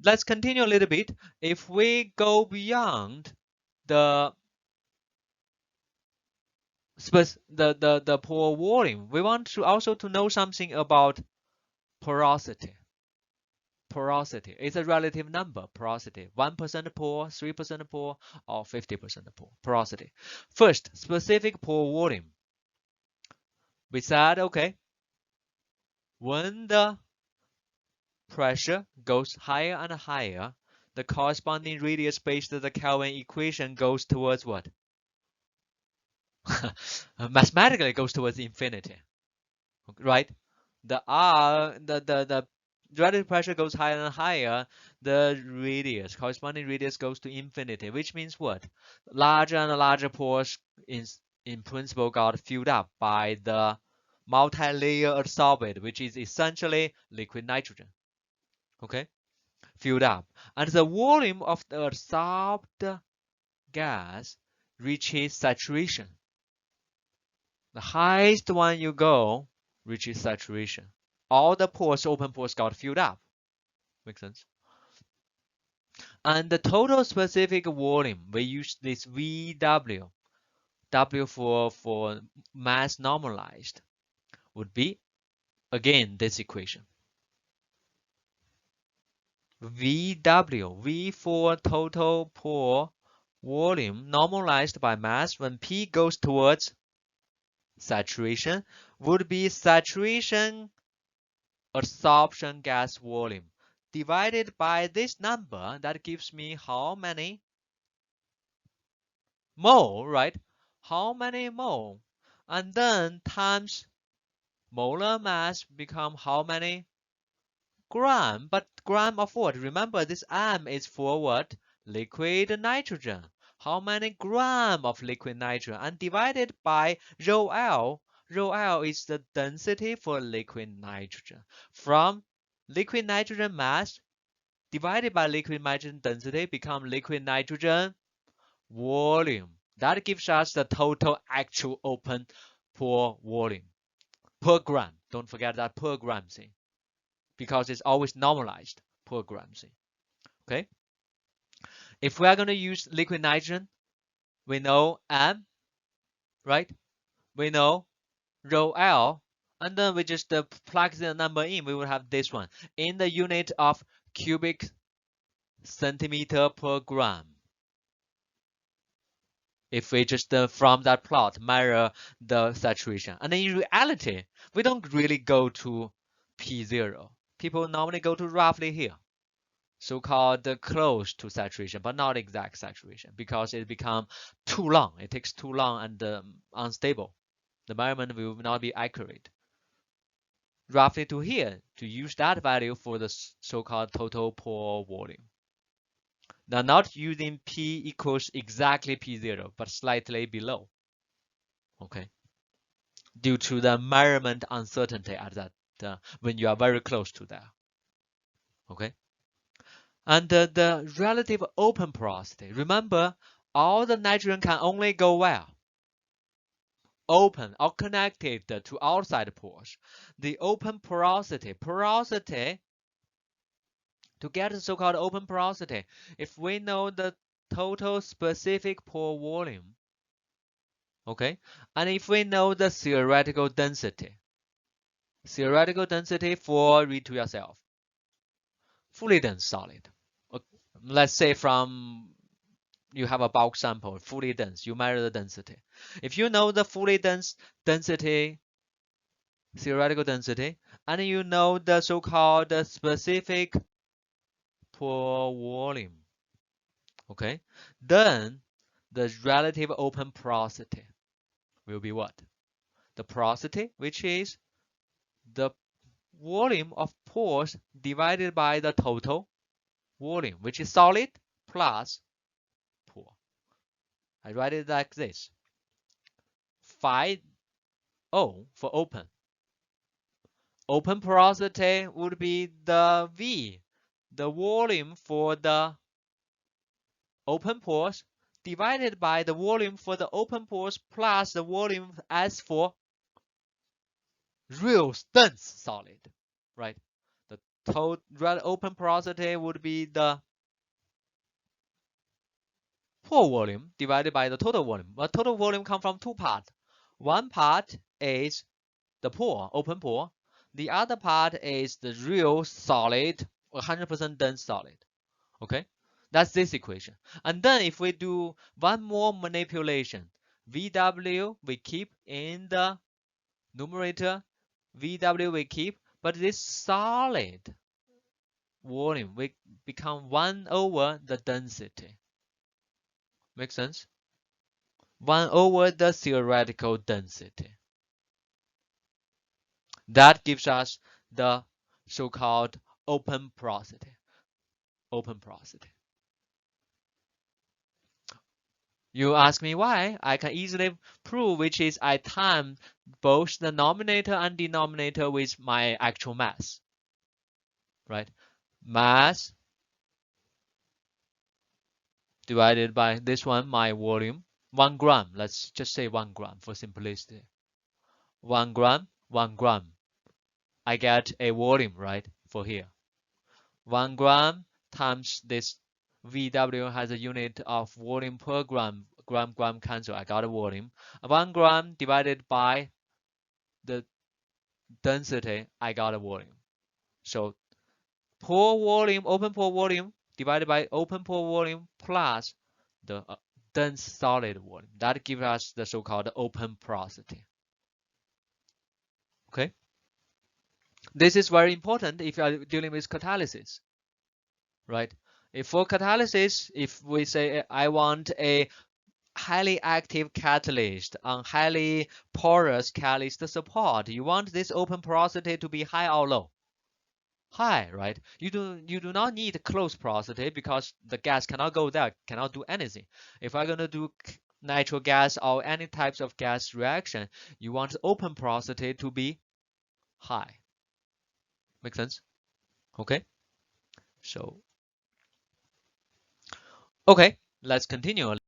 let's continue a little bit. If we go beyond the the pore volume, we want to also to know something about porosity. Porosity is a relative number. Porosity, 1% pore, 3% pore, or 50% pore. Porosity. First, specific pore volume. We said, okay, when the pressure goes higher and higher, the corresponding radius based on the Kelvin equation goes towards what? Mathematically, it goes towards infinity, right? The relative pressure goes higher and higher, the radius, corresponding radius goes to infinity, which means what? Larger and larger pores in principle got filled up by the multi-layer adsorbate, which is essentially liquid nitrogen. Okay, filled up, and the volume of the adsorbed gas reaches saturation. The highest one you go reaches saturation. All the pores, open pores, got filled up. Make sense? And the total specific volume, we use this VW, W for mass normalized, would be, again, this equation. VW, V for total pore volume normalized by mass when P goes towards saturation, would be saturation adsorption gas volume divided by this number that gives me how many mole, right? How many mole? And then times molar mass become how many gram? But gram of what? Remember, this M is for what? Liquid nitrogen. How many gram of liquid nitrogen? And divided by rho L. Rho L is the density for liquid nitrogen. From liquid nitrogen mass divided by liquid nitrogen density become liquid nitrogen volume. That gives us the total actual open pore volume per gram. Don't forget that per gram thing, because it's always normalized per gram thing. Okay. If we are going to use liquid nitrogen, we know M, right? We know rho L, and then we just plug the number in. We will have this one in the unit of cubic centimeter per gram. If we just from that plot measure the saturation. And in reality, we don't really go to P0. People normally go to roughly here, so-called close to saturation, but not exact saturation, because it becomes too long. It takes too long and unstable. The measurement will not be accurate. Roughly to here, to use that value for the so-called total pore volume. Now, not using P equals exactly P0, but slightly below. Okay. Due to the measurement uncertainty at that when you are very close to that. Okay. And the relative open porosity. Remember, all the nitrogen can only go where? Open or connected to outside pores. The open porosity. Porosity, to get the so-called open porosity, if we know the total specific pore volume, okay, and if we know the theoretical density for, read to yourself, fully dense solid. Let's say from you have a bulk sample, fully dense, you measure the density. If you know the fully dense density, theoretical density, and you know the so-called specific pore volume, okay, then the relative open porosity will be what? The porosity, which is the volume of pores divided by the total volume, which is solid plus pore. I write it like this. Phi O for open. Open porosity would be the V, the volume for the open pores, divided by the volume for the open pores plus the volume as for real dense solid, right? The open porosity would be the pore volume divided by the total volume. But total volume comes from two parts. One part is the pore, open pore. The other part is the real solid, 100% dense solid. Okay, that's this equation. And then if we do one more manipulation, VW we keep in the numerator, VW we keep, but this solid volume will become 1 over the density. Make sense? 1 over the theoretical density. That gives us the so-called open porosity. Open porosity. You ask me why? I can easily prove, which is I time both the numerator and denominator with my actual mass. Right? Mass divided by this one, my volume, 1 gram. Let's just say 1 gram for simplicity. 1 gram, 1 gram. I get a volume, right, for here. 1 gram times this VW has a unit of volume per gram. Gram cancel. I got a volume. 1 gram divided by the density, I got a volume. So pore volume, open pore volume divided by open pore volume plus the dense solid volume. That gives us the so-called open porosity. Okay. This is very important if you are dealing with catalysis, right? If for catalysis, if we say I want a highly active catalyst on highly porous catalyst support, you want this open porosity to be high or low? High, right? You do not need close porosity because the gas cannot go there, cannot do anything. If I'm gonna do natural gas or any types of gas reaction, you want open porosity to be high. Make sense? Okay. So, okay, let's continue.